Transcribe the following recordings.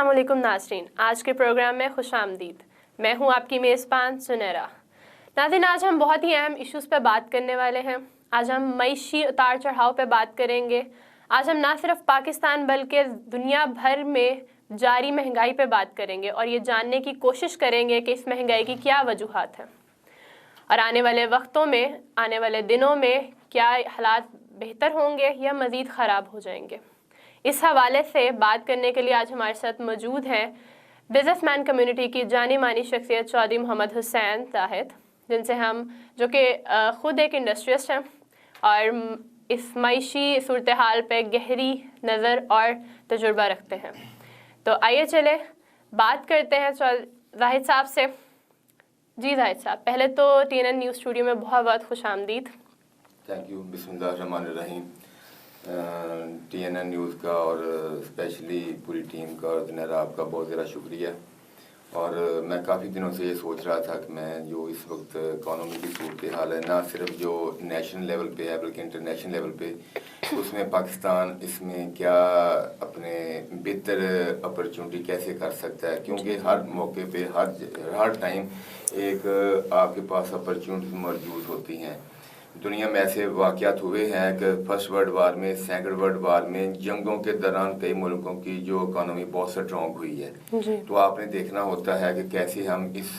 अस्सलाम वालेकुम नाज़रीन, आज के प्रोग्राम में खुशामदीद। मैं हूं आपकी मेज़बान सुनैरा। नाज़रीन, आज हम बहुत ही अहम इश्यूज़ पे बात करने वाले हैं। आज हम मईशी उतार चढ़ाव पे बात करेंगे। आज हम ना सिर्फ पाकिस्तान बल्कि दुनिया भर में जारी महंगाई पे बात करेंगे और ये जानने की कोशिश करेंगे कि इस महंगाई की क्या वजूहात हैं और आने वाले वक्तों में, आने वाले दिनों में क्या हालात बेहतर होंगे या मज़ीद ख़राब हो जाएंगे। इस हवाले से बात करने के लिए आज हमारे साथ मौजूद हैं बिजनेसमैन कम्युनिटी की जानी मानी शख्सियत चौधरी मोहम्मद हुसैन जाहिद, जिनसे हम जो कि ख़ुद एक इंडस्ट्रियस्ट हैं और इस मईशी सूरत हाल पर गहरी नज़र और तजुर्बा रखते हैं। तो आइए चले बात करते हैं जाहिद साहब से। जी जाहिद साहब, पहले तो TNN न्यूज़ स्टूडियो में बहुत बहुत खुशामदीद। Thank you. बिस्मिल्लाहिर्रहमानिर्रहीम। TNN न्यूज़ का और स्पेशली पूरी टीम का और ज़ुनैरा आपका बहुत ज़्यादा शुक्रिया। और मैं काफ़ी दिनों से ये सोच रहा था कि मैं जो इस वक्त इकॉनमी की सूरत हाल है, ना सिर्फ जो नेशनल लेवल पे है बल्कि इंटरनेशनल लेवल पे, उसमें पाकिस्तान इसमें क्या अपने बेहतर अपॉर्चुनिटी कैसे कर सकता है, क्योंकि हर मौके पे हर टाइम एक आपके पास अपॉर्चुनिटी मौजूद होती हैं। दुनिया में ऐसे वाक़यात हुए हैं कि फर्स्ट वर्ल्ड वार में, सेकंड वर्ल्ड वार में, जंगों के दौरान कई मुल्कों की जो इकॉनमी बहुत स्ट्रॉन्ग हुई है। तो आपने देखना होता है कि कैसे हम इस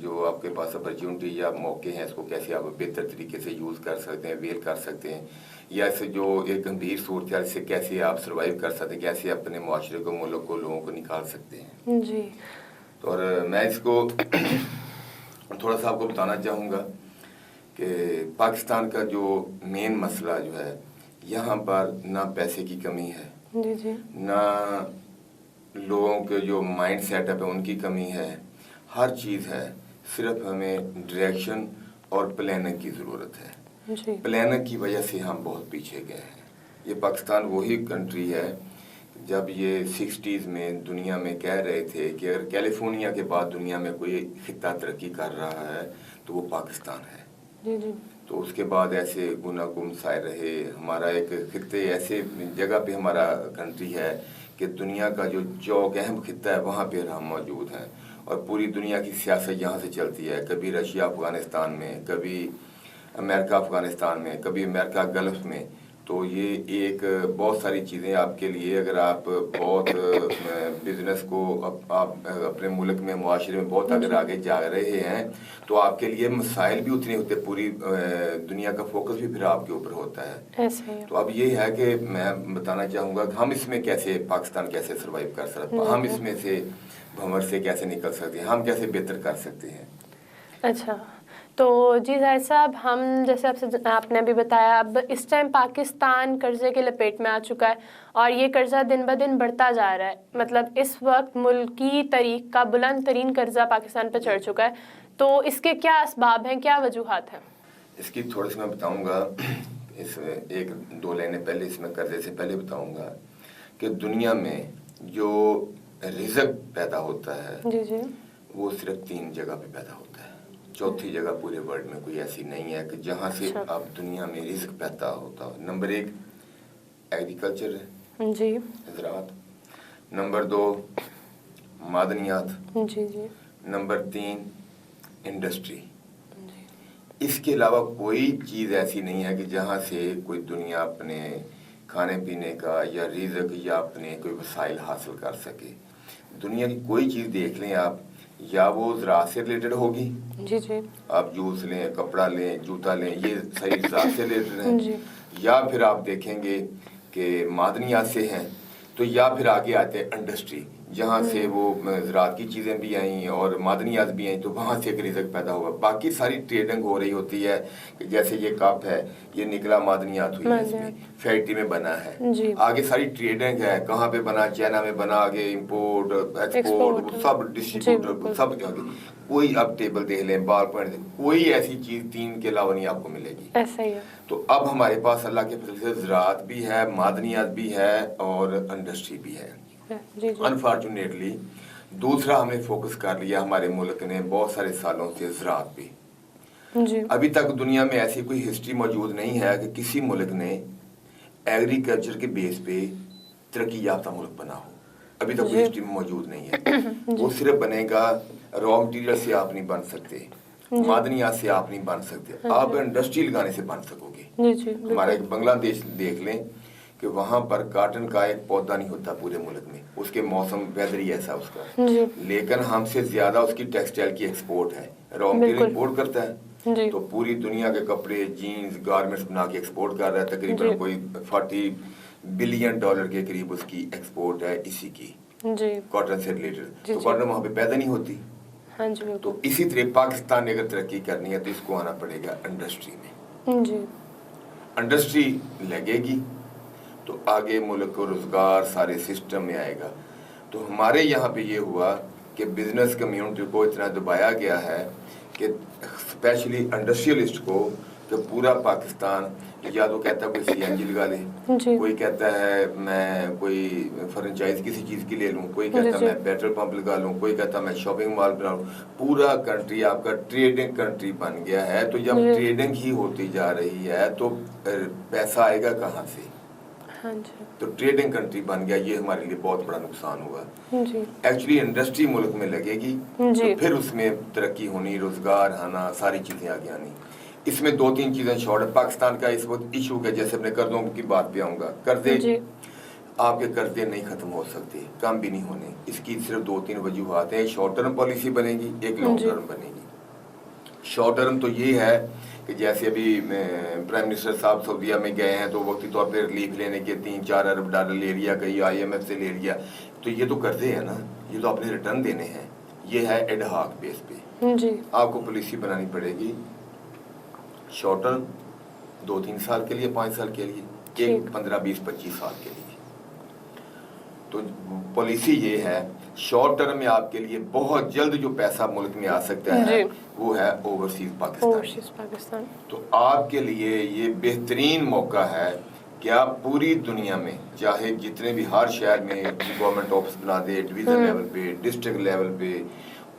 जो आपके पास अपॉर्चुनिटी या मौके हैं इसको कैसे आप बेहतर तरीके से यूज़ कर सकते हैं, वेल कर सकते हैं, या इससे जो एक गंभीर सूरत है इससे कैसे आप सर्वाइव कर सकते हैं, कैसे अपने माशरे को, मुल्क को, लोगों को निकाल सकते हैं। जी। तो और मैं इसको थोड़ा सा आपको बताना चाहूँगा कि पाकिस्तान का जो मेन मसला जो है, यहाँ पर ना पैसे की कमी है, जी। ना लोगों के जो माइंड सेटअप है उनकी कमी है, हर चीज़ है, सिर्फ हमें डायरेक्शन और प्लानिंग की ज़रूरत है। जी। प्लानिंग की वजह से हम बहुत पीछे गए हैं। ये पाकिस्तान वही कंट्री है जब ये 60s में दुनिया में कह रहे थे कि अगर कैलिफोर्निया के बाद दुनिया में कोई खित्ता तरक्की कर रहा है तो वो पाकिस्तान है। जी। तो उसके बाद ऐसे गुनागुम साए रहे, हमारा एक खित्ते ऐसे जगह पे हमारा कंट्री है कि दुनिया का जो चौक अहम खित्ता है वहाँ पे हम मौजूद हैं और पूरी दुनिया की सियासत यहाँ से चलती है। कभी रशिया अफ़गानिस्तान में, कभी अमेरिका अफ़गानिस्तान में, कभी अमेरिका गल्फ़ में। तो ये एक बहुत सारी चीज़ें आपके लिए, अगर आप बहुत बिजनेस को आप अपने मुल्क में, मुआशरे में बहुत अगर आगे जा रहे हैं तो आपके लिए मसाइल भी उतने होते, पूरी दुनिया का फोकस भी फिर आपके ऊपर होता है। तो अब ये है कि मैं बताना चाहूँगा कि हम इसमें कैसे, पाकिस्तान कैसे सर्वाइव कर सकते हैं, हम इसमें से भंवर से कैसे निकल सकते हैं, हम कैसे बेहतर कर सकते हैं। अच्छा, तो जी जाहिद साहब, हम जैसे आपने अभी बताया, अब इस टाइम पाकिस्तान कर्जे के लपेट में आ चुका है और ये कर्जा दिन ब दिन बढ़ता जा रहा है। मतलब इस वक्त मुल्की तारीख का बुलंद तरीन कर्जा पाकिस्तान पर चढ़ चुका है। तो इसके क्या असबाब हैं, क्या वजूहात हैं? इसकी थोड़ी सी मैं बताऊंगा, इस एक दो लाइनें पहले इसमें कर्जे से पहले बताऊंगा कि दुनिया में जो रिज़्क पैदा होता है जी। वो सिर्फ 3 जगह पे पैदा होता है। चौथी जगह पूरे वर्ल्ड में कोई ऐसी नहीं है कि जहाँ से अब दुनिया में रिज़्क पैदा होता हो। नंबर 1 एग्रीकल्चर है, जी। ज़राअत। नंबर 2 मादनियात। जी। Number 3 industry. इसके अलावा कोई चीज़ ऐसी नहीं है कि जहाँ से कोई दुनिया अपने खाने पीने का या रिज़्क या अपने कोई वसाइल हासिल कर सके। दुनिया की कोई चीज़ देख लें आप, या वो ज़राअत से रिलेटेड होगी। जी। आप जूस लें, कपड़ा लें, जूता लें, ये सही ज़राअत से रिलेटेड हैं। या फिर आप देखेंगे कि मादनियात से हैं, तो या फिर आगे आते हैं इंडस्ट्री, जहाँ से वो ज़राअत की चीज़ें भी आई और मादनियात भी आई, तो वहाँ से एक रिज़्क पैदा हुआ। बाकी सारी ट्रेडिंग हो रही होती है कि जैसे ये कप है, ये निकला मादनियात हुई है, इसमें फैक्ट्री में बना है। आगे सारी ट्रेडिंग है, कहाँ पे बना, चाइना में बना, आगे इंपोर्ट एक्सपोर्ट, सब डिस्ट्रीब्यूटर, सब आगे। कोई अब टेबल देख लें, बाल पॉइंट, कोई ऐसी चीज़ 3 के अलावा नहीं आपको मिलेगी। ऐसा ही है। तो अब हमारे पास अल्लाह के फजल से ज़राअत भी है, मादनियात भी है और इंडस्ट्री भी है। अनफॉर्चुनेटली दूसरा हमने फोकस कर लिया हमारे मुल्क ने बहुत सारे सालों से ज़राअत पे। अभी तक दुनिया में ऐसी कोई हिस्ट्री मौजूद नहीं है कि किसी मुल्क ने एग्रीकल्चर के बेस पे तरक्की याफ्ता मुल्क बना हो। अभी तक कोई हिस्ट्री में मौजूद नहीं है। वो सिर्फ बनेगा रॉ मटेरियल से आप नहीं बन सकते, मादनियात से आप नहीं बन सकते, आप इंडस्ट्री लगाने से बन सकोगे। हमारे बांग्लादेश देख लें कि वहाँ पर काटन का एक पौधा नहीं होता पूरे मुल्क में, उसके मौसम वेदर ही ऐसा उसका, लेकिन हमसे ज्यादा उसकी टेक्सटाइल की एक्सपोर्ट है, रॉ मटेरियल इंपोर्ट करता है। तो पूरी दुनिया के कपड़े, जीन्स, गारमेंट्स बना के एक्सपोर्ट कर रहा है। तकरीबन कोई $40 बिलियन के करीब उसकी एक्सपोर्ट है इसी की, कॉटन से रिलेटेड। तो कॉटन वहाँ पे पैदा नहीं होती। तो इसी तरह पाकिस्तान ने अगर तरक्की करनी है तो इसको आना पड़ेगा इंडस्ट्री में। इंडस्ट्री लगेगी तो आगे मुल्क को रोजगार सारे सिस्टम में आएगा। तो हमारे यहाँ पे ये हुआ कि बिजनेस कम्युनिटी को इतना दबाया गया है कि स्पेशली इंडस्ट्रियलिस्ट को, कि पूरा पाकिस्तान या तो कहता है कोई सीएनजी लगा ले, कोई कहता है मैं कोई फ्रेंचाइज किसी चीज की ले लूं, कोई कहता है मैं पेट्रोल पंप लगा लूं, कोई कहता है मैं शॉपिंग मॉल बना लूं। पूरा कंट्री आपका ट्रेडिंग कंट्री बन गया है। तो जब ट्रेडिंग ही होती जा रही है तो पैसा आएगा कहाँ से? तो ट्रेडिंग कंट्री बन गया, ये हमारे लिए बहुत बड़ा नुकसान हुआ। एक्चुअली इंडस्ट्री मुल्क में लगेगी तो फिर उसमें तरक्की होनी, रोजगार आना, सारी चीजें आगे आनी। इसमें 2-3 चीजें शॉर्ट है। पाकिस्तान का इस वक्त इशू है, जैसे अपने कर्जों की बात पे आऊंगा, कर्जे आपके कर्जे नहीं खत्म हो सकते, कम भी नहीं होने। इसकी सिर्फ 2-3 वजूहात हैं। शॉर्ट टर्म पॉलिसी बनेगी, एक लॉन्ग टर्म बनेगी। शॉर्ट टर्म तो ये है कि जैसे अभी प्राइम मिनिस्टर साहब सऊदीया में गए हैं तो वक्ती तौर पर रिलीफ लेने के $3-4 अरब ले लिया, कहीं IMF से ले लिया। तो ये तो कर्जे है ना, ये तो अपने रिटर्न देने हैं। ये है एड हॉक बेस पे। आपको पॉलिसी बनानी पड़ेगी शॉर्ट टर्म 2-3 साल के लिए, 5 साल के लिए, एक 15, 20, 25 साल के लिए। तो पॉलिसी ये है शॉर्ट टर्म में आपके लिए बहुत जल्द जो पैसा मुल्क में आ सकता है वो है ओवरसीज पाकिस्तान। तो आपके लिए ये बेहतरीन मौका है कि आप पूरी दुनिया में चाहे जितने भी हर शहर में गवर्नमेंट ऑफिस बना दे, डिवीजन लेवल पे, डिस्ट्रिक्ट लेवल पे,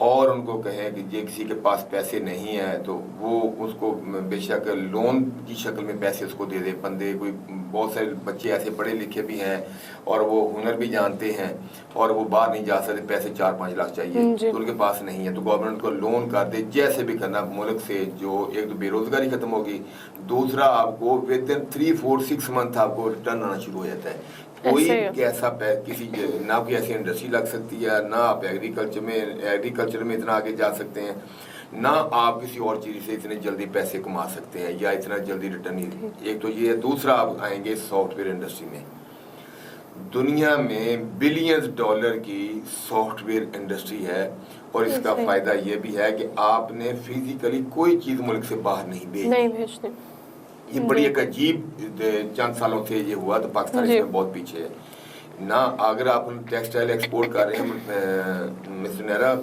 और उनको कहें कि जे किसी के पास पैसे नहीं है तो वो उसको बेशक लोन की शक्ल में पैसे उसको दे दे। बंदे कोई बहुत सारे बच्चे ऐसे पढ़े लिखे भी हैं और वो हुनर भी जानते हैं और वो बाहर नहीं जा सकते, पैसे 4-5 लाख चाहिए तो उनके पास नहीं है, तो गवर्नमेंट को लोन कर दे। जैसे भी करना मुल्क से जो एक तो बेरोजगारी खत्म होगी, दूसरा आपको विद इन 3-4-6 मंथ आपको रिटर्न आना शुरू हो जाता है। कोई कैसा किसी ना कोई ऐसी इंडस्ट्री लग सकती है, ना आप एग्रीकल्चर में इतना आगे जा सकते हैं, ना आप किसी और चीज से इतने जल्दी पैसे कमा सकते हैं या इतना जल्दी रिटर्न। एक तो ये, दूसरा आप आएंगे सॉफ्टवेयर इंडस्ट्री में। दुनिया में बिलियंस डॉलर की सॉफ्टवेयर इंडस्ट्री है और इसका फायदा ये भी है कि आपने फिजिकली कोई चीज मुल्क से बाहर नहीं भेजनी। ये बड़ी एक अजीब चंद सालों से ये हुआ, तो पाकिस्तान इसमें बहुत पीछे है ना। अगर आप टेक्सटाइल एक्सपोर्ट कर रहे हैं मिस्टर नेहरा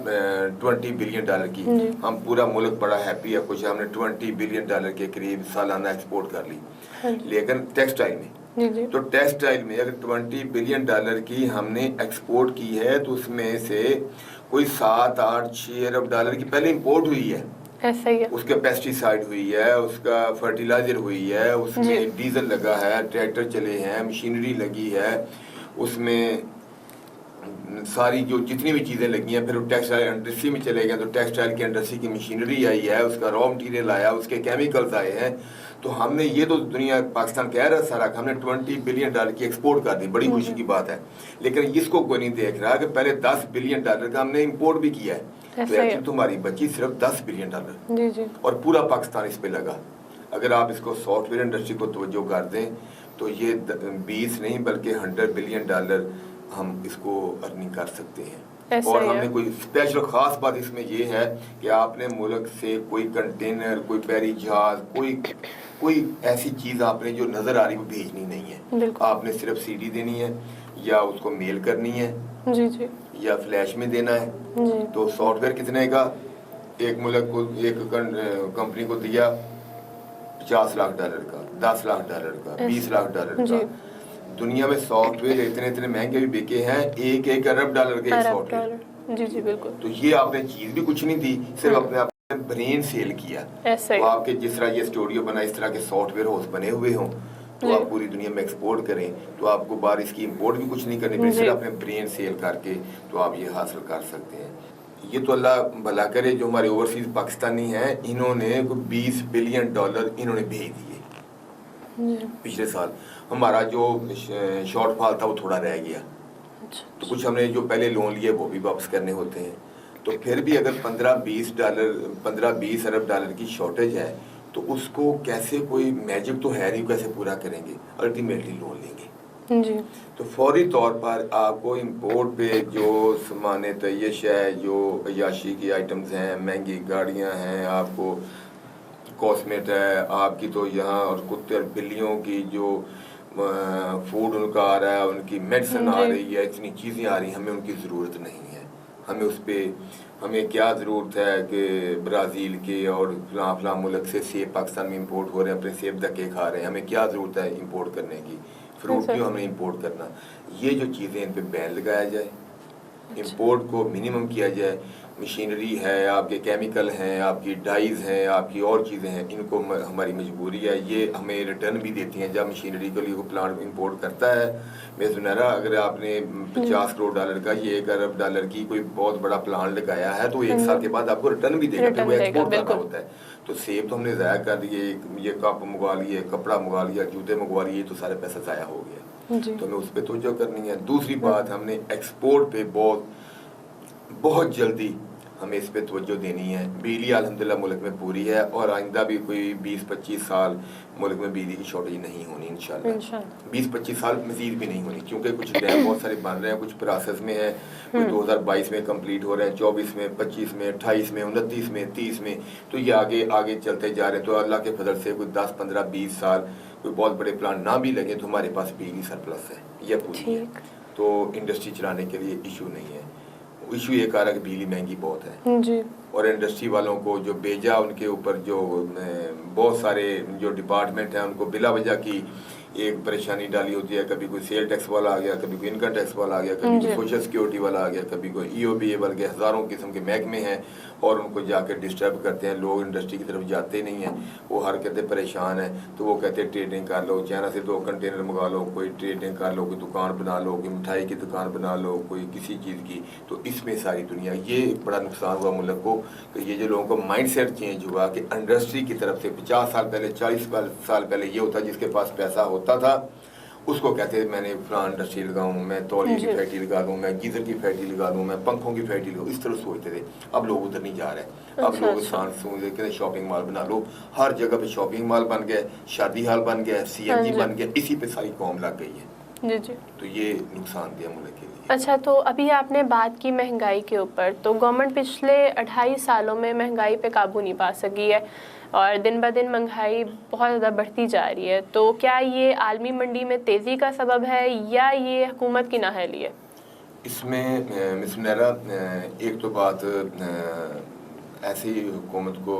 $20 बिलियन की, हम पूरा मुल्क बड़ा हैप्पी है, कुछ हमने $20 बिलियन के करीब सालाना एक्सपोर्ट कर ली। लेकिन टेक्सटाइल में, तो टेक्सटाइल में अगर $20 बिलियन की हमने एक्सपोर्ट की है तो उसमें से कोई 7-8-6 अरब की पहले इम्पोर्ट हुई है। ऐसा ही है। उसका पेस्टिसाइड हुई है, उसका फर्टिलाइजर हुई है, उसमें डीजल लगा है, ट्रैक्टर चले हैं, मशीनरी लगी है, उसमें सारी जो जितनी भी चीजें लगी हैं, फिर टेक्सटाइल इंडस्ट्री में चले गए तो टेक्सटाइल की इंडस्ट्री की मशीनरी आई है, उसका रॉ मटेरियल आया, उसके केमिकल्स आए हैं। तो हमने ये तो दुनिया पाकिस्तान कह रहा सारा, हमने $20 बिलियन की एक्सपोर्ट कर दी, बड़ी खुशी की बात है। लेकिन इसको कोई नहीं देख रहा कि पहले $10 बिलियन का हमने इम्पोर्ट भी किया है। तो तुम्हारी बची सिर्फ $10 बिलियन और पूरा पाकिस्तान इस पे लगा। अगर आप इसको सॉफ्टवेयर इंडस्ट्री को तवज्जो कर दें तो ये 20 नहीं बल्कि $100 बिलियन हम इसको अर्निंग कर सकते हैं। और हमने कोई स्पेशल खास बात इसमें ये है कि आपने मुल्क से कोई कंटेनर, कोई बहरी जहाज, कोई ऐसी चीज आपने जो नजर आ रही वो भेजनी नहीं है। आपने सिर्फ CD देनी है या उसको मेल करनी है या फ्लैश में देना है। तो सॉफ्टवेयर कितने का? एक मुल्क को, एक कंपनी को दिया $50 लाख का, $10 लाख का, $20 लाख का। दुनिया में सॉफ्टवेयर इतने महंगे भी बिके हैं, $1 अरब के सॉफ्टवेयर। बिल्कुल। तो ये आपने चीज भी कुछ नहीं दी, सिर्फ अपने ब्रेन सेल किया। तो आपके जिस तरह ये स्टूडियो बना, इस तरह के सॉफ्टवेयर हाउस बने हुए हों तो आप पूरी दुनिया में एक्सपोर्ट करें, तो आपको बाहर इसकी इंपोर्ट भी कुछ नहीं करनी पड़ेगी, सिर्फ अपने ब्रेन सेल करके तो आप ये हासिल कर सकते हैं। ये तो अल्लाह भला करे, जो हमारे ओवरसीज पाकिस्तानी हैं इन्होंने कोई $20 बिलियन इन्होंने भेज दिए पिछले साल। हमारा जो शॉर्टफॉल था वो थोड़ा रह गया, तो कुछ हमने जो पहले लोन लिए वो भी वापस करने होते हैं। तो फिर भी अगर 15-20 अरब डॉलर की शॉर्टेज है तो उसको कैसे, कोई मैजिक तो है नहीं, कैसे पूरा करेंगे, अल्टीमेटली लोन लेंगे जी। तो फौरी तौर पर आपको इंपोर्ट पे जो सामान तयश है, जो अयाशी की आइटम्स हैं, महंगी गाड़ियां हैं, आपको कॉस्मेट है आपकी, तो यहाँ और कुत्ते और बिल्लियों की जो फूड उनका आ रहा है, उनकी मेडिसिन आ रही है, इतनी चीज़ें आ रही हैं, हमें उनकी ज़रूरत नहीं है। हमें उस पर हमें क्या ज़रूरत है कि ब्राज़ील के और फलां मुल्क से सेब पाकिस्तान में इंपोर्ट हो रहे हैं, अपने सेब धक्के खा रहे हैं, हमें क्या ज़रूरत है इंपोर्ट करने की, फ्रूट क्यों हमें इंपोर्ट करना। ये जो चीज़ें इन पे बैन लगाया जाए, इंपोर्ट को मिनिमम किया जाए। मशीनरी है, आपके केमिकल हैं, आपकी डाइज हैं, आपकी और चीज़ें हैं, इनको हमारी मजबूरी है, ये हमें रिटर्न भी देती हैं जब मशीनरी के लिए प्लांट इंपोर्ट करता है। मैं सुनहरा, अगर आपने $50 करोड़ का, ये $1 अरब की कोई बहुत बड़ा प्लांट लगाया है तो 1 साल के बाद आपको रिटर्न भी देगा, फिर वो एक्सपोर्ट करना होता है। तो सेब तो हमने ज़ाया कर दिए, ये कप मंगवा लिए, कपड़ा मंगवा लिया, जूते मंगवा लिए, तो सारे पैसा ज़ाया हो गया। तो हमें उस पर तवज्जो करनी है। दूसरी बात, हमने एक्सपोर्ट पे बहुत जल्दी हमें इस पे तवज्जो देनी है। बिजली अल्हम्दुलिल्लाह मुल्क में पूरी है और आइंदा भी कोई 20-25 साल मुल्क में बिजली की शॉर्टेज नहीं होनी इंशाल्लाह। 20-25 साल मजीद भी नहीं होनी, क्योंकि कुछ डैम बहुत सारे बन रहे हैं, कुछ प्रोसेस में है, कोई 2022 में कंप्लीट हो रहे हैं, 24 में, 25 में, 28 में, 29 में, 30 में, तो ये आगे चलते जा रहे हैं। तो अल्लाह के फजल से कोई 10, 15, 20 साल कोई बहुत बड़े प्लान ना भी लगे तो हमारे पास बिजली सरप्लस है, यह पूरी है। तो इंडस्ट्री चलाने के लिए इशू नहीं है। इशू ये कह रहा है कि बिजली महंगी बहुत है जी। और इंडस्ट्री वालों को जो भेजा, उनके ऊपर जो बहुत सारे जो डिपार्टमेंट हैं उनको बिला वजह की एक परेशानी डाली होती है। कभी कोई सेल टैक्स वाला आ गया, कभी कोई इनकम टैक्स वाला आ गया, कभी कोई सोशल सिक्योरिटी वाला आ गया, कभी कोई EOBA वाले के हज़ारों किस्म के महकमे हैं और उनको जाकर डिस्टर्ब करते हैं। लोग इंडस्ट्री की तरफ जाते नहीं हैं, वो हर कहते परेशान है, तो वो कहते हैं ट्रेडिंग कर लो, चाइना से 2 कंटेनर मंगा लो, कोई ट्रेडिंग कर लो, कोई दुकान बना लो, कोई मिठाई की दुकान बना लो, कोई किसी चीज़ की। तो इसमें सारी दुनिया, ये बड़ा नुकसान हुआ मुल्क को कि ये जो लोगों का माइंड सेट चेंज हुआ कि इंडस्ट्री की तरफ से 50 साल पहले, 40 साल पहले ये होता, जिसके पास पैसा होता था उसको कहते मैंने फलां इंडस्ट्री लगाऊं, मैं तौलिए की फैक्ट्री लगा दूं, मैं गीजर की फैक्ट्री लगा दूं, मैं पंखों की फैक्ट्री लगाऊं, इस तरह सोचते थे। अब लोग उधर नहीं जा रहे। अब लोग कहते शॉपिंग मॉल बना लो, हर जगह पे शॉपिंग मॉल बन गए, शादी हॉल बन गया, CNG बन गया, इसी पे सारी कौम लग गई है। जी। तो ये नुकसान दिया मुल्क के लिए। अच्छा, तो अभी आपने बात की महंगाई के ऊपर, तो गवर्नमेंट पिछले 28 सालों में महंगाई पे काबू नहीं पा सकी है और दिन ब दिन महंगाई बहुत ज़्यादा बढ़ती जा रही है। तो क्या ये आलमी मंडी में तेज़ी का सबब है या ये हुकूमत की नाअहली है? इसमें मिस सुनहरा, एक तो बात ऐसी हुकूमत को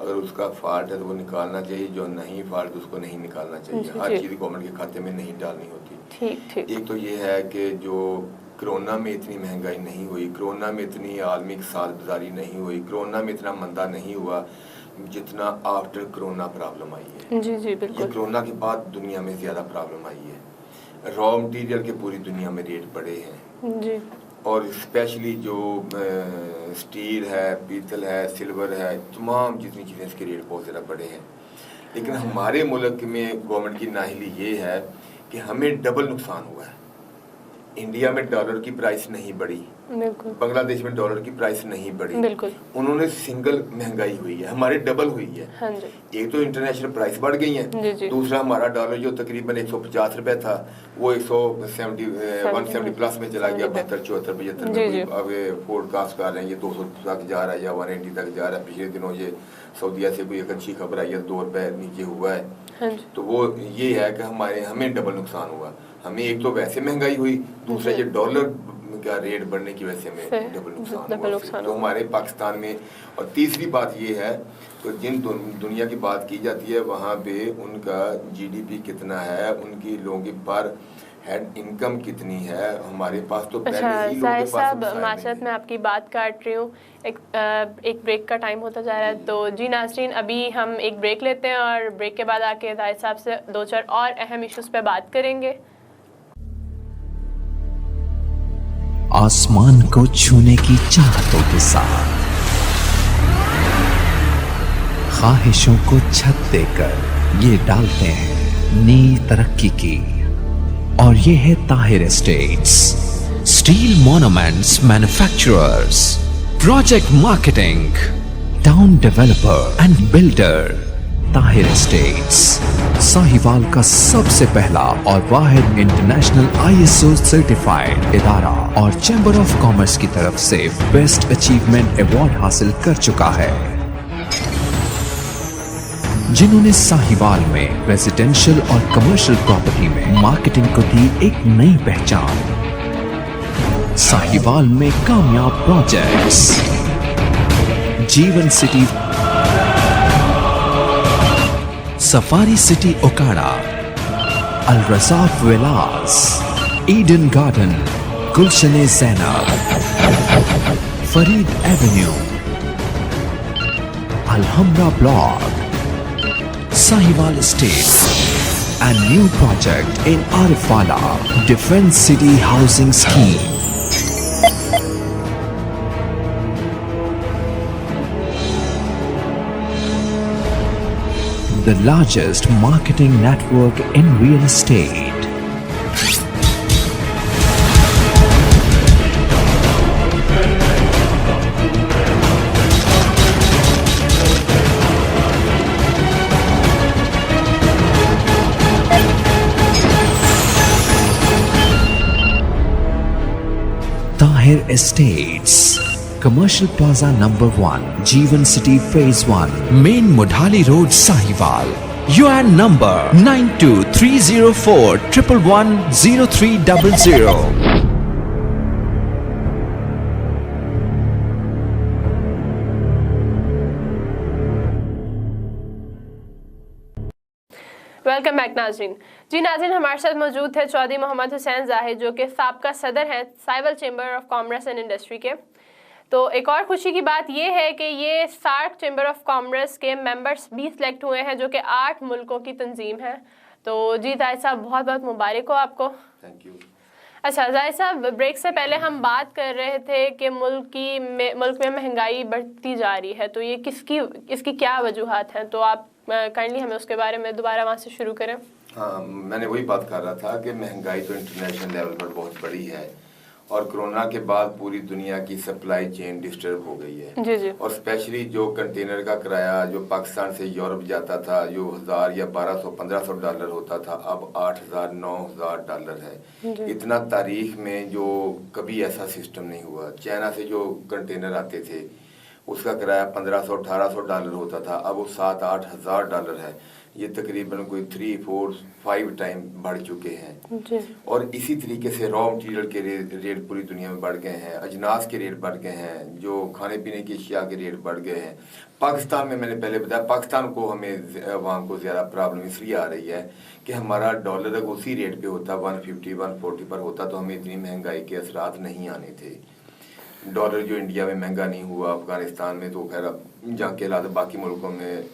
अगर उसका फॉल्ट है तो वो निकालना चाहिए, जो नहीं फॉल्ट उसको नहीं निकालना चाहिए। हर चीज़ गवर्नमेंट के खाते में नहीं डालनी होती। ठीक। एक तो ये है कि जो कोरोना में इतनी महंगाई नहीं हुई, कोरोना में इतनी आलमी सालगुजारी नहीं हुई, कोरोना में इतना मंदा नहीं हुआ जितना आफ्टर कोरोना प्रॉब्लम आई है। जी बिल्कुल। ये कोरोना के बाद दुनिया में ज़्यादा प्रॉब्लम आई है। रॉ मटीरियल के पूरी दुनिया में रेट बढ़े हैं जी, और स्पेशली जो स्टील है, पीतल है, सिल्वर है, तमाम जितनी चीज़ें इसके रेट बहुत ज़्यादा बढ़े हैं। लेकिन हमारे मुल्क में गवर्नमेंट की नाअहली ये है कि हमें डबल नुकसान हुआ है। इंडिया में डॉलर की प्राइस नहीं बढ़ी, बांग्लादेश में डॉलर की प्राइस नहीं बढ़ी, उन्होंने सिंगल महंगाई हुई है, हमारे डबल हुई है। हाँ जी। एक तो इंटरनेशनल प्राइस बढ़ गई है, दूसरा हमारा डॉलर जो तकरीबन 150 रुपए था वो 170 प्लस में चला गया, 72-74 में। अब फोरकास्ट कर रहे हैं ये 200 तक जा रहा है या 180 तक जा रहा है। पिछले दिनों ये सऊदीया से कोई एक अच्छी खबर आई है, 2 रुपए नीचे हुआ है। तो वो ये है कि हमें डबल नुकसान हुआ। हमें एक तो वैसे महंगाई हुई, दूसरा ये डॉलर का रेट बढ़ने की वजह से हमें डबल नुकसान हुआ। तो हमारे पाकिस्तान में, और तीसरी बात ये है तो जिन दुनिया की बात की जाती है वहाँ पे उनका GDP कितना है, उनकी लोगों की पर हेड इनकम कितनी है हमारे पास, तो पहले अच्छा ही लोगों जाहिर के पास साहब, वसाइल माशरत नहीं में आपकी बात काट रही हूँ। एक ब्रेक का टाइम होता जा रहा है, तो जी नाज़रीन अभी हम एक ब्रेक लेते हैं और ब्रेक के बाद आके जाहिर साहब से दो चार और अहम इश्यूज़ पे बात करेंगे। आसमान को छूने की चाहतों के साथ ख्वाहिशों को छत देकर ये डालते हैं नई तरक्की की, और ये है Tahir estates, steel monuments manufacturers, project marketing, town developer and builder. Tahir estates Sahiwal का सबसे पहला और वाहिद इंटरनेशनल ISO सर्टिफाइड इदारा और चैम्बर ऑफ कॉमर्स की तरफ से बेस्ट अचीवमेंट अवार्ड हासिल कर चुका है, जिन्होंने साहिवाल में रेजिडेंशियल और कमर्शियल प्रॉपर्टी में मार्केटिंग को दी एक नई पहचान। साहिवाल में कामयाब projects Jeevan city, safari city Okara, Al Razzaq villas, Eden garden, Gulshan Zainab, Farid avenue, Alhamra block, Sahiwal Estates, and new project in Arifala Defence City Housing Scheme. The largest marketing network in real estate. Tahir Estates, Commercial Plaza number 1, Jeevan City Phase 1, Main Mudhali Road, Sahiwal. UN number 923041110300. Welcome back नाज़रीन। जी नाज़रीन, हमारे साथ मौजूद है चौधरी मोहम्मद हुसैन जाहिद, जो कि साबका सदर हैं Sahiwal chamber of commerce and industry के। तो एक और खुशी की बात ये है कि ये सार्क चैम्बर ऑफ कॉमर्स के मेंबर्स भी सिलेक्ट हुए हैं, जो कि 8 मुल्कों की तंजीम है। तो जी जाहिद साहब, बहुत बहुत मुबारक हो आपको। Thank you. अच्छा जाहिद साहब, ब्रेक से पहले हम बात कर रहे थे कि मुल्क में महंगाई बढ़ती जा रही है, तो ये इसकी क्या वजूहात हैं, तो आप काइंडली हमें उसके बारे में दोबारा वहाँ से शुरू करें। हाँ, मैंने वही बात कर रहा था कि महंगाई तो इंटरनेशनल लेवल पर बहुत बड़ी है, और कोरोना के बाद पूरी दुनिया की सप्लाई चेन डिस्टर्ब हो गई है। जी जी। और स्पेशली जो कंटेनर का किराया जो पाकिस्तान से यूरोप जाता था, जो 1000 या 1200-1500 डॉलर होता था, अब 8000-9000 डॉलर है। इतना तारीख में जो कभी ऐसा सिस्टम नहीं हुआ। चाइना से जो कंटेनर आते थे उसका किराया 1500-1800 डॉलर होता था, अब वो 7-8 हज़ार डॉलर है। ये तकरीबन कोई 3-4-5 टाइम बढ़ चुके हैं जी। और इसी तरीके से रॉ मटेरियल के रेट पूरी दुनिया में बढ़ गए हैं, अजनास के रेट बढ़ गए हैं, जो खाने पीने की अशिया के रेट बढ़ गए हैं। पाकिस्तान में मैंने पहले बताया, पाकिस्तान को हमें वहाँ को ज़्यादा प्रॉब्लम इसलिए आ रही है कि हमारा डॉलर अगर उसी रेट पे होता, 150-140 पर होता, तो हमें इतनी महंगाई के असरात नहीं आने थे। डॉलर जो इंडिया में महंगा नहीं हुआ, अफगानिस्तान में तो खैर जहाँ के अलावा बाकी मुल्कों में,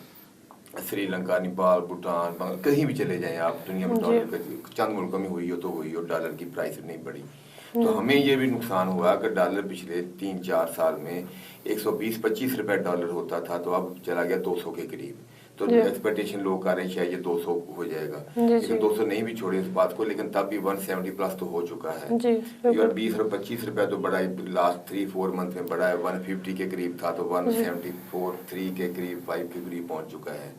श्रीलंका, नेपाल, भूटान, कहीं भी चले जाएं आप दुनिया में, डॉलर चंद मुल्कों में हुई हो तो हुई हो, डॉलर की प्राइस नहीं बढ़ी। तो हमें ये भी नुकसान हुआ कि डॉलर पिछले 3-4 साल में 120-25 रुपए डॉलर होता था, तो अब चला गया 200 के करीब। तो एक्सपेक्टेशन लोग कर रहे हैं शायद ये 200 हो जाएगा, लेकिन 200 नहीं भी छोड़े इस बात को, लेकिन तब भी 170 प्लस तो हो चुका है। 20 और 25 रुपए तो बढ़ा, लास्ट 3-4 मंथ में बढ़ा है। 150 के करीब था तो 174-3 के करीब 5 के करीब पहुंच चुका है।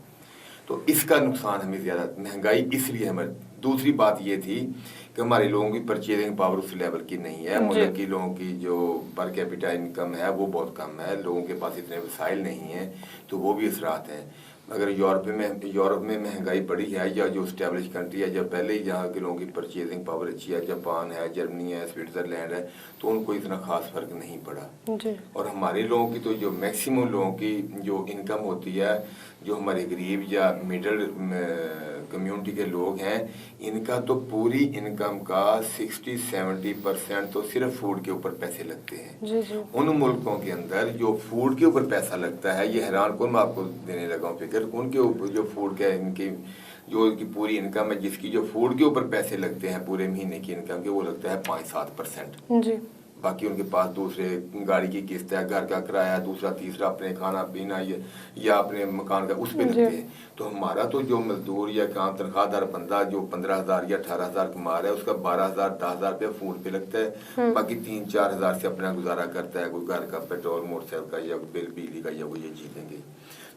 तो इसका नुकसान हमें ज़्यादा, महंगाई इसलिए हमें। दूसरी बात ये थी कि हमारे लोगों की परचेजिंग पावर उस लेवल की नहीं है। मुल्क की लोगों की जो पर कैपिटा इनकम है वो बहुत कम है, लोगों के पास इतने वसाइल नहीं हैं, तो वो भी असरात हैं। अगर यूरोप में महंगाई बढ़ी है, या जो स्टैब्लिश कंट्री है, या पहले ही जहाँ के लोगों की परचेजिंग पावर अच्छी है, जापान है, जर्मनी है, स्विट्ज़रलैंड है, तो उनको इतना खास फर्क नहीं पड़ा। और हमारे लोगों की तो जो मैक्सिमम लोगों की जो इनकम होती है, जो हमारे गरीब या मिडिल कम्युनिटी के लोग हैं, इनका तो पूरी इनकम का 60-70% तो सिर्फ फूड के ऊपर पैसे लगते हैं। जी जी। उन मुल्कों के अंदर जो फूड के ऊपर पैसा लगता है, ये हैरान कौन मैं आपको देने लगा हूँ फिक्र, उनके ऊपर जो फूड का इनकी जो इनकी पूरी इनकम है, जिसकी जो फूड के ऊपर पैसे लगते हैं पूरे महीने की इनकम के, वो लगता है 5-7%। जी। बाकी उनके पास दूसरे गाड़ी की किस्त है, घर का किराया, दूसरा तीसरा अपने खाना पीना या अपने मकान का, उस पे लगते हैं। तो हमारा तो जो मजदूर या काम तनख्वाहदार बंदा जो 15,000 या 18,000 कमा रहा है, उसका 12,000 10,000 रुपया फूड पे लगता है, बाकी 3-4 हज़ार से अपना गुजारा करता है, कोई घर का पेट्रोल मोटरसाइकिल का या बिल बिजली का या वो ये चीजेंगे।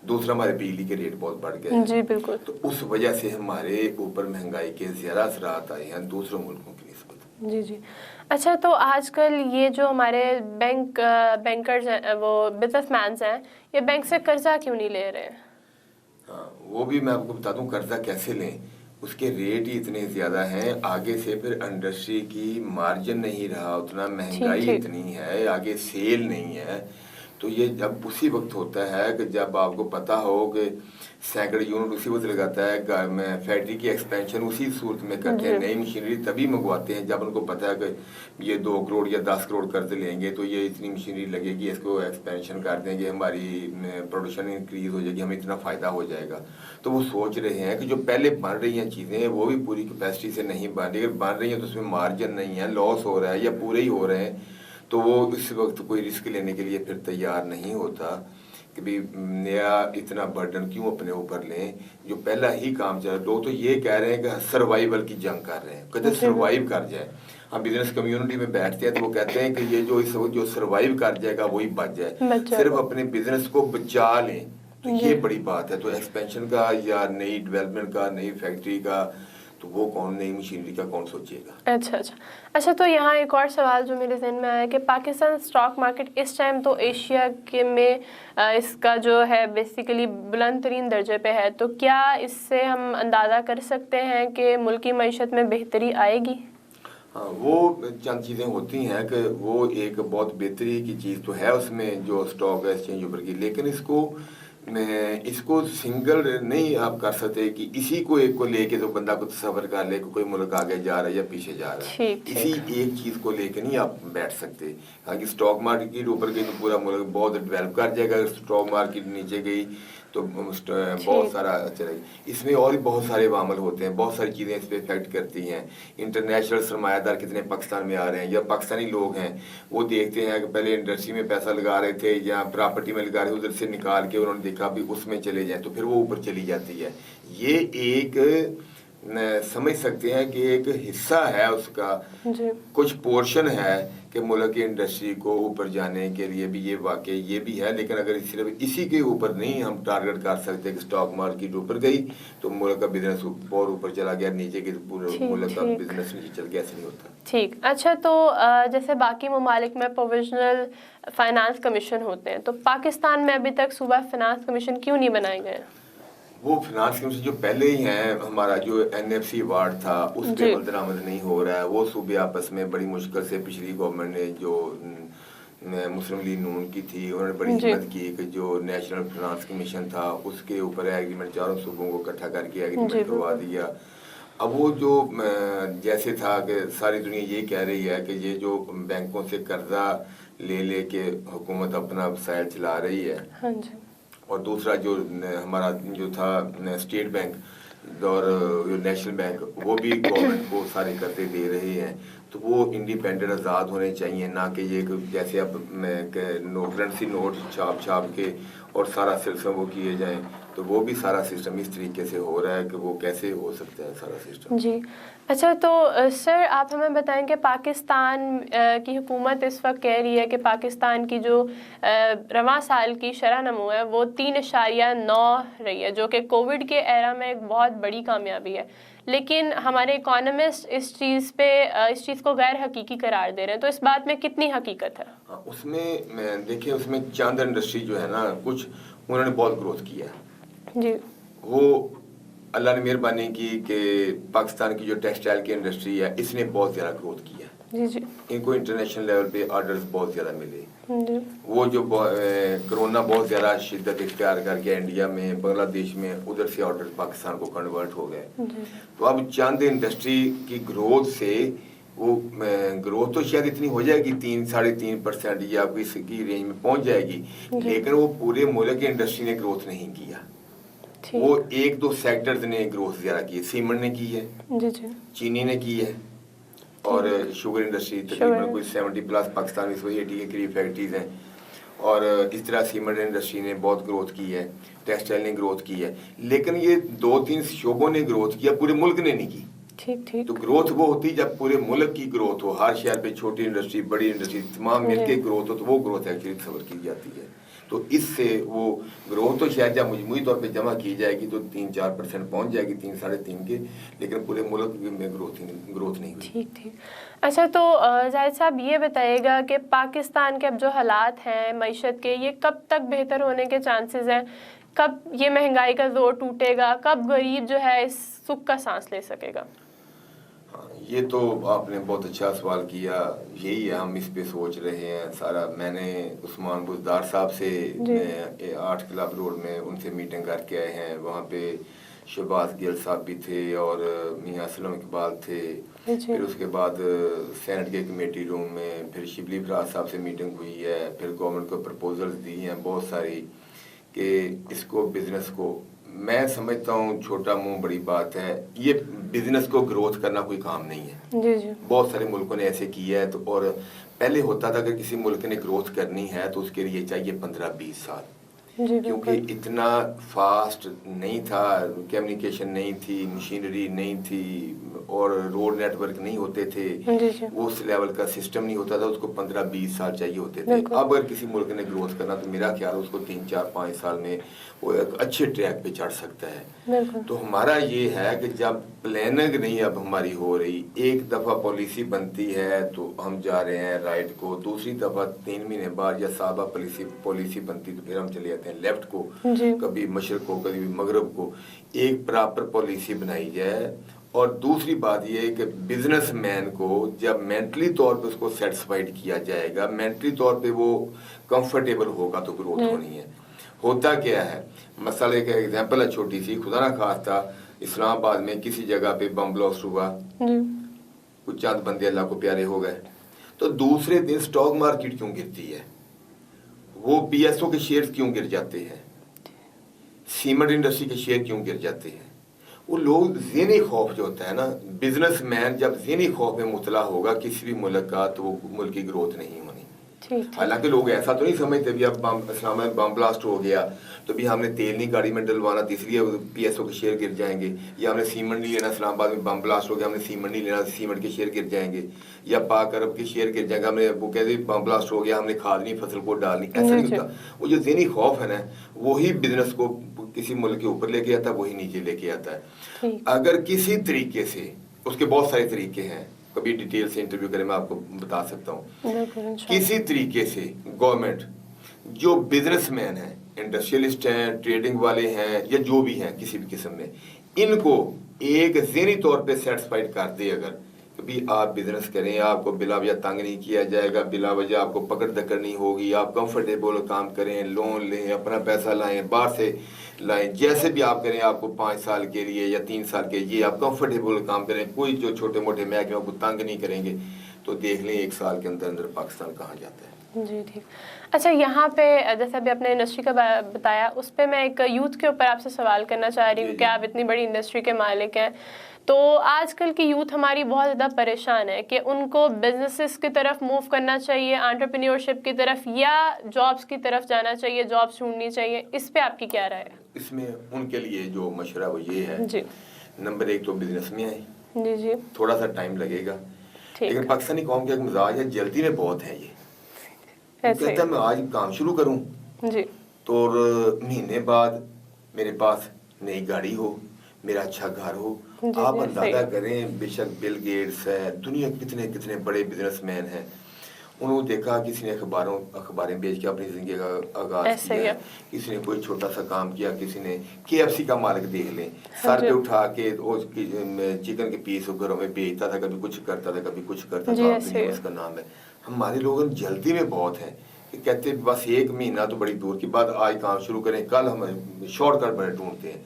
दूसरा हमारे बिजली के रेट बहुत बढ़ गए जी बिल्कुल। तो उस वजह से हमारे ऊपर महंगाई के ज़्यादा असरात आए हैं दूसरों मुल्कों की निस्बत। जी जी। अच्छा, तो आजकल ये जो हमारे बैंकर्स हैं, वो बिजनेसमैन्स हैं, ये बैंक से कर्जा क्यों नहीं ले रहे हैं? हाँ, वो भी मैं आपको बता दूं कर्जा कैसे लें। उसके रेट ही इतने ज़्यादा हैं, आगे से फिर इंडस्ट्री की मार्जिन नहीं रहा उतना, महंगाई इतनी है, आगे सेल नहीं है। तो ये जब उसी वक्त होता है कि जब आपको पता हो कि सैकड़ों यूनिट उसी वक्त लगाता है में फैक्ट्री की एक्सपेंशन उसी सूरत में करते हैं, नई मशीनरी तभी मंगवाते हैं जब उनको पता है कि ये 2 करोड़ या 10 करोड़ कर्ज लेंगे तो ये इतनी मशीनरी लगेगी, इसको एक्सपेंशन कर देंगे, हमारी प्रोडक्शन इंक्रीज हो जाएगी, हमें इतना फ़ायदा हो जाएगा। तो वो सोच रहे हैं कि जो पहले बन रही हैं चीज़ें वो भी पूरी कैपेसिटी से नहीं बन रही, अगर बन रही हैं तो उसमें मार्जिन नहीं है, लॉस हो रहा है या पूरे ही हो रहे हैं, तो वो इस वक्त कोई रिस्क लेने के लिए फिर तैयार नहीं होता कि भी नया इतना बर्डन क्यों अपने ऊपर लें जो पहला ही काम चल रहा है। लोग तो ये कह रहे हैं कि सर्वाइवल की जंग कर रहे हैं, कहते सर्वाइव कर जाए। हम बिजनेस कम्युनिटी में बैठते हैं तो वो कहते हैं कि ये जो सर्वाइव कर जाएगा वही बच जाए, सिर्फ अपने बिजनेस को बचा लें, तो ये बड़ी बात है। तो एक्सपेंशन का या नई डेवलपमेंट का, नई फैक्ट्री का, तो वो कौन, नई मशीनरी का कौन सोचेगा। अच्छा, तो यहाँ एक और सवाल जो मेरे ज़हन में आया कि पाकिस्तान स्टॉक मार्केट इस टाइम तो एशिया के में इसका जो है बेसिकली बुलंद तरीन दर्जे पे है, तो क्या इससे हम अंदाज़ा कर सकते हैं कि मुल्की मईशत में बेहतरी आएगी? हाँ, वो चंद चीज़ें होती हैं कि वो एक बहुत बेहतरी की चीज़ तो है उसमें जो स्टॉक एक्सचेंज ऊपर की, लेकिन इसको सिंगल नहीं आप कर सकते कि इसी को एक को लेके तो बंदा को तस्वर कर ले कि कोई मुल्क आगे जा रहा है या पीछे जा रहा है। इसी एक चीज़ को लेके नहीं आप बैठ सकते। हालांकि स्टॉक मार्केट ऊपर गई तो पूरा मुल्क बहुत डेवलप कर जाएगा, अगर स्टॉक मार्केट नीचे गई तो बहुत सारा चलेगा। इसमें और भी बहुत सारे वामल होते हैं, बहुत सारी चीज़ें इस पर इफेक्ट करती हैं। इंटरनेशनल सरमायादार कितने पाकिस्तान में आ रहे हैं या पाकिस्तानी लोग हैं वो देखते हैं कि पहले इंडस्ट्री में पैसा लगा रहे थे या प्रॉपर्टी में लगा रहे थे, उधर से निकाल के उन्होंने देखा भी उसमें चले जाएं तो फिर वो ऊपर चली जाती है। ये एक समझ सकते हैं कि एक हिस्सा है उसका, कुछ पोर्शन है कि मुल्क की इंडस्ट्री को ऊपर जाने के लिए भी ये वाकई ये भी है। लेकिन अगर सिर्फ इसी के ऊपर नहीं हम टारगेट कर सकते कि स्टॉक मार्केट ऊपर गई तो मुल्क का बिजनेस और ऊपर चला गया, नीचे के पूरे मुल्क का बिजनेस नीचे चल गया, ऐसे नहीं होता। ठीक। अच्छा, तो जैसे बाकी ममालिक में प्रोविजनल फाइनेंस कमीशन होते हैं, तो पाकिस्तान में अभी तक सूबा फाइनेंस कमीशन क्यों नहीं बनाए गए? वो फाइनेंस कमीशन जो पहले ही हैं, हमारा जो NFC अवार्ड था उस पर अमल दरामद नहीं हो रहा है। वो सूबे आपस में बड़ी मुश्किल से पिछली गवर्नमेंट ने जो मुस्लिम लीग नून की थी उन्होंने बड़ी हिम्मत की कि जो नेशनल फाइनेंस कमीशन था उसके ऊपर एग्रीमेंट चारों सूबों को इकट्ठा करके एग्रीमेंट करवा दिया। अब वो जो जैसे था कि सारी दुनिया ये कह रही है कि ये जो बैंकों से कर्जा ले के हुकूमत अपना साइड चला रही है। हाँ जी। और दूसरा जो हमारा जो था स्टेट बैंक और नेशनल बैंक वो भी गवर्नमेंट को सारे कर्जे दे रहे हैं, तो वो इंडिपेंडेंट आज़ाद होने चाहिए, ना कि ये जैसे अब करेंसी नोट छाप के और सारा सिलसिला वो किए जाएं। तो वो भी सारा सिस्टम इस तरीके से हो रहा है कि वो कैसे हो सकता है सारा सिस्टम। जी। अच्छा, तो सर आप हमें बताएं कि पाकिस्तान की हुकूमत इस वक्त कह रही है कि पाकिस्तान की जो रवां साल की शरह नमू है वो 3.9 रही है, जो कि कोविड के एरा में एक बहुत बड़ी कामयाबी है। लेकिन हमारे इकोनॉमिस्ट इस चीज़ को गैर हकीकी करार दे रहे हैं, तो इस बात में कितनी हकीकत है? उसमें देखिए, उसमें चांद इंडस्ट्री जो है ना, कुछ उन्होंने बहुत ग्रोथ किया है जी। वो अल्लाह ने मेहरबानी की कि पाकिस्तान की जो टेक्सटाइल की इंडस्ट्री है इसने बहुत ज़्यादा ग्रोथ किया है। जी जी इनको इंटरनेशनल लेवल पे ऑर्डर्स बहुत ज़्यादा मिले। जी वो जो कोरोना बहुत ज़्यादा शिद्दत इख्तियार कर गया इंडिया में, बांग्लादेश में, उधर से ऑर्डर पाकिस्तान को कन्वर्ट हो गए। जी तो अब चंद इंडस्ट्री की ग्रोथ से वो ग्रोथ तो शायद इतनी हो जाएगी 3-3.5% या इसकी रेंज में पहुंच जाएगी, लेकिन वो पूरे मुल्क की इंडस्ट्री ने ग्रोथ नहीं किया। ठीक वो 1-2 सेक्टर्स ने ग्रोथ ज़्यादा की है। सीमेंट ने की है, जी जी चीनी ने की है, और शुगर इंडस्ट्री तकरीबन कोई 70+ पाकिस्तान में 80 के करीब फैक्ट्रीज हैं। और इस तरह सीमेंट इंडस्ट्री ने बहुत ग्रोथ की है, टेक्सटाइल ने ग्रोथ की है, लेकिन ये 2-3 शोबों ने ग्रोथ किया, पूरे मुल्क ने नहीं की। ठीक ठीक तो ग्रोथ वो होती जब पूरे मुल्क की ग्रोथ हो, हर शहर पे छोटी इंडस्ट्री बड़ी इंडस्ट्री तमाम मिलके ग्रोथ हो, तो वो ग्रोथ एक्चुअली सबर की जाती है। तो इससे वो ग्रोथ तो शायद जब मजमूई तौर पे जमा की जाएगी तो 3-4% पहुंच जाएगी, 3-3.5 के, लेकिन पूरे मुल्क में ग्रोथ नहीं हुई। ठीक ठीक। अच्छा, तो जाहिद साहब ये बताइएगा कि पाकिस्तान के अब जो हालात हैं मईशत के, ये कब तक बेहतर होने के चांसेस हैं? कब ये महंगाई का जोर टूटेगा? कब गरीब जो है इस सुख का सांस ले सकेगा? ये तो आपने बहुत अच्छा सवाल किया। यही है, हम इस पे सोच रहे हैं सारा। मैंने उस्मान बुज़दार साहब से 8 क्लब रोड में उनसे मीटिंग करके आए हैं। वहाँ पे शहबाज गिल साहब भी थे और मियाँ असलम इकबाल थे। फिर उसके बाद सेनेट के कमेटी रूम में फिर शिबली फराज साहब से मीटिंग हुई है। फिर गवर्नमेंट को प्रपोजल्स दी हैं बहुत सारी कि इसको बिजनेस को, मैं समझता हूँ छोटा मुंह बड़ी बात है, ये बिजनेस को ग्रोथ करना कोई काम नहीं है। जी जी बहुत सारे मुल्कों ने ऐसे किया है। तो और पहले होता था अगर किसी मुल्क ने ग्रोथ करनी है तो उसके लिए चाहिए 15-20 साल, क्योंकि इतना फास्ट नहीं था, कम्युनिकेशन नहीं थी, मशीनरी नहीं थी और रोड नेटवर्क नहीं होते थे, उस लेवल का सिस्टम नहीं होता था, उसको 15-20 साल चाहिए होते थे। अब अगर किसी मुल्क ने ग्रोथ करना तो मेरा ख्याल है उसको 3-4-5 साल में वो एक अच्छे ट्रैक पे चढ़ सकता है। तो हमारा ये है कि जब प्लानिंग नहीं अब हमारी हो रही, एक दफ़ा पॉलिसी बनती है तो हम जा रहे हैं राइट को, दूसरी दफ़ा 3 महीने बाद या साबा पॉलिसी बनती तो फिर हम चले जाते हैं लेफ्ट को, कभी मशरक को कभी मगरब को। एक प्रॉपर पॉलिसी बनाई जाए। और दूसरी बात यह है कि बिजनेसमैन को जब मेंटली तौर पे उसको सेटिस्फाइड किया जाएगा, मेंटली तौर पे वो कंफर्टेबल होगा तो ग्रोथ होनी है। होता क्या है, मसले का एग्जांपल है छोटी सी, खुदा ना खास्ता इस्लामाबाद में किसी जगह पे बम ब्लास्ट हुआ, कुछ चंद बंदे अल्लाह को प्यारे हो गए, तो दूसरे दिन स्टॉक मार्केट क्यों गिरती है? वो PSO के शेयर क्यों गिर जाते हैं? सीमेंट इंडस्ट्री के शेयर क्यों गिर जाते हैं? वो लोग ज़हनी खौफ जो होता है ना, बिजनेसमैन जब ज़हनी खौफ में मुतला होगा किसी भी मुल्क का, तो वो मुल्क की ग्रोथ नहीं होनी। हालांकि लोग ऐसा तो नहीं समझते भी अब इस्लामाबाद बम ब्लास्ट हो गया तो भी हमने तेल नहीं गाड़ी में डलवाना तो इसलिए PSO के शेयर गिर जाएंगे, या हमने सीमेंट नहीं लेना, इस्लामाबाद में बम ब्लास्ट हो गया हमने सीमेंट नहीं लेना, सीमेंट के शेयर गिर जाएंगे, या पाक अरब के शेयर गिर जाएंगे, हमने वो कहते बम ब्लास्ट हो गया हमने खाद नहीं फसल को डालनी। ऐसा नहीं होता। वो जो ज़हनी खौफ है ना, वही बिजनेस को किसी मुल्क के ऊपर लेके आता है, वही नीचे लेके आता है। अगर किसी तरीके से, उसके बहुत सारे तरीके हैं, कभी डिटेल से इंटरव्यू करें मैं आपको बता सकता हूँ, किसी तरीके से गवर्नमेंट जो बिजनेसमैन हैं, इंडस्ट्रियलिस्ट हैं, ट्रेडिंग वाले हैं, या जो भी हैं किसी भी किस्म में, इनको एक ज़हनी तौर पे सेटिस्फाइड कर दे अगर भी आप बिजनेस करें, आपको बिला वजह तंग नहीं किया जाएगा, बिला वजह आपको पकड़ दकड़ नहीं होगी, आप कंफर्टेबल काम करें, लोन लें, अपना पैसा लाएं, बाहर से लाएं, जैसे भी आप करें, आपको 5 साल के लिए या 3 साल के लिए आप कंफर्टेबल काम करें, कोई जो छोटे मोटे महकमे को तंग नहीं करेंगे, तो देख लें 1 साल के अंदर अंदर पाकिस्तान कहाँ जाता है। जी ठीक। अच्छा, यहाँ पे जैसे अभी आपने इंडस्ट्री का बताया, उस पर मैं एक यूथ के ऊपर आपसे सवाल करना चाह रही हूँ कि आप इतनी बड़ी इंडस्ट्री के मालिक हैं, तो आजकल की यूथ हमारी बहुत ज़्यादा परेशान है कि उनको बिजनेसेस की तरफ मूव करना चाहिए, एंटरप्रेन्योरशिप की तरफ, या जॉब्स की तरफ जाना चाहिए, जॉब्स ढूंढनी चाहिए, इस पे आपकी क्या राय है? इसमें उनके लिए जो मशवरा वो ये है जी, नंबर 1 तो बिजनेस में आए। जी जी, थोड़ा सा टाइम लगेगा, लेकिन पाकिस्तानी कौम का एक मिजाज है, जल्दी में बहुत है। ये कहता है मैं आज काम शुरू करूं जी, तो महीने बाद मेरे पास नई गाड़ी हो, मेरा अच्छा घर हो। आप अंदाजा करें, बेशक बिल गेट्स है, दुनिया कितने कितने बड़े बिजनेसमैन हैं, उन्होंने देखा किसी ने अखबारें बेच के अपनी ज़िंदगी का आगाज़ किया, किसी ने कोई छोटा सा काम किया, किसी ने KFC का मालिक देख लें, सर पे उठा के चिकन के पीस घरों में बेचता था, कभी कुछ करता था, कभी कुछ करता था, उसका नाम है। हमारे लोग जल्दी में बहुत है कि कहते बस 1 महीना तो बड़ी दूर की बात, आज काम शुरू करें, कल हम शॉर्टकट बड़े ढूंढते हैं,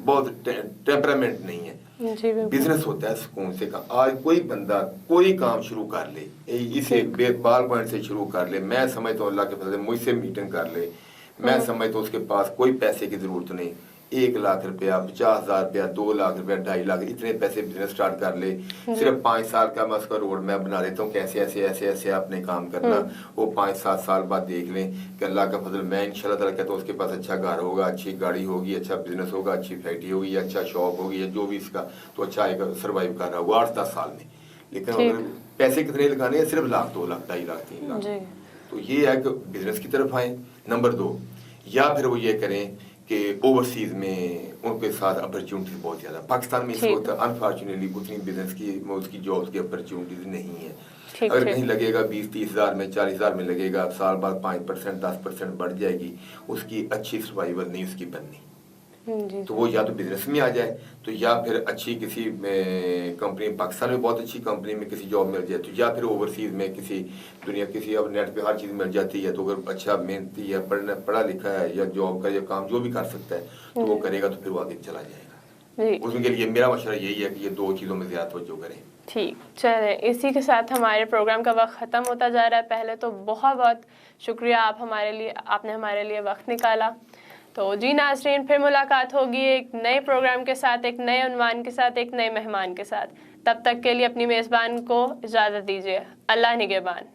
बहुत टेम्परामेंट नहीं है। बिजनेस होता है सुकून से काम। आज कोई बंदा कोई काम शुरू कर ले, इसे बेबाल पॉइंट से शुरू कर ले, मैं समझता हूँ अल्लाह के फजल मुझसे मीटिंग कर ले, मैं समझता हूँ उसके पास कोई पैसे की जरूरत नहीं, 1 लाख रुपया, 50,000 रुपया, 2 लाख रुपया, 2.5 लाख, इतने पैसे बिजनेस स्टार्ट कर ले। सिर्फ 5 साल का मैं उसका रोड मैप बना देता हूँ, कैसे ऐसे ऐसे ऐसे आपने काम करना। वो 5-7 साल बाद देख लें कि अल्लाह का फजल, मैं इंशाल्लाह ताला कहता हूँ उसके पास अच्छा घर होगा, अच्छी गाड़ी होगी, अच्छा बिजनेस होगा, अच्छी फैक्ट्री होगी, अच्छा शॉप होगी, या जो भी इसका, तो अच्छा एक सर्वाइव कर रहा होगा 8-10 साल में। लेकिन अगर पैसे कितने लगाने हैं, सिर्फ लाख, 2 लाख, 2.5 लाख, 3 लाख। तो ये है कि बिजनेस की तरफ आए। नंबर 2, या फिर वो ये करें कि ओवरसीज में उनके साथ अपॉर्चुनिटीज बहुत ज़्यादा, पाकिस्तान में इस वक्त अनफॉर्चुनेटली उतनी बिजनेस की उसकी जॉब्स की अपॉर्चुनिटीज नहीं है। अगर कहीं लगेगा 20-30 हज़ार में, 40 हज़ार में लगेगा, साल बाद 5% 10% बढ़ जाएगी, उसकी अच्छी सर्वाइवल नहीं उसकी बननी। तो वो या तो बिजनेस में आ जाए, तो या फिर अच्छी किसी कंपनी, पाकिस्तान में बहुत अच्छी कंपनी में किसी जॉब मिल जाए, तो या फिर ओवरसीज में किसी दुनिया किसी, अब नेट पे हर चीज़ मिल जाती है, तो अगर अच्छा मेहनती है, पढ़ा लिखा है, या जॉब का या काम जो भी कर सकता है, तो वो करेगा, तो फिर वो आगे चला जाएगा। उसके लिए मेरा मशवरा यही है कि ये 2 चीज़ों में ज़्यादा तवज्जो करें। ठीक, चलें, इसी के साथ हमारे प्रोग्राम का वक्त ख़त्म होता जा रहा है। पहले तो बहुत बहुत शुक्रिया आपने हमारे लिए वक्त निकाला। तो जी नाज़रीन, फिर मुलाकात होगी एक नए प्रोग्राम के साथ, एक नए उन्वान के साथ, एक नए मेहमान के साथ। तब तक के लिए अपनी मेज़बान को इजाज़त दीजिए। अल्लाह निगहबान।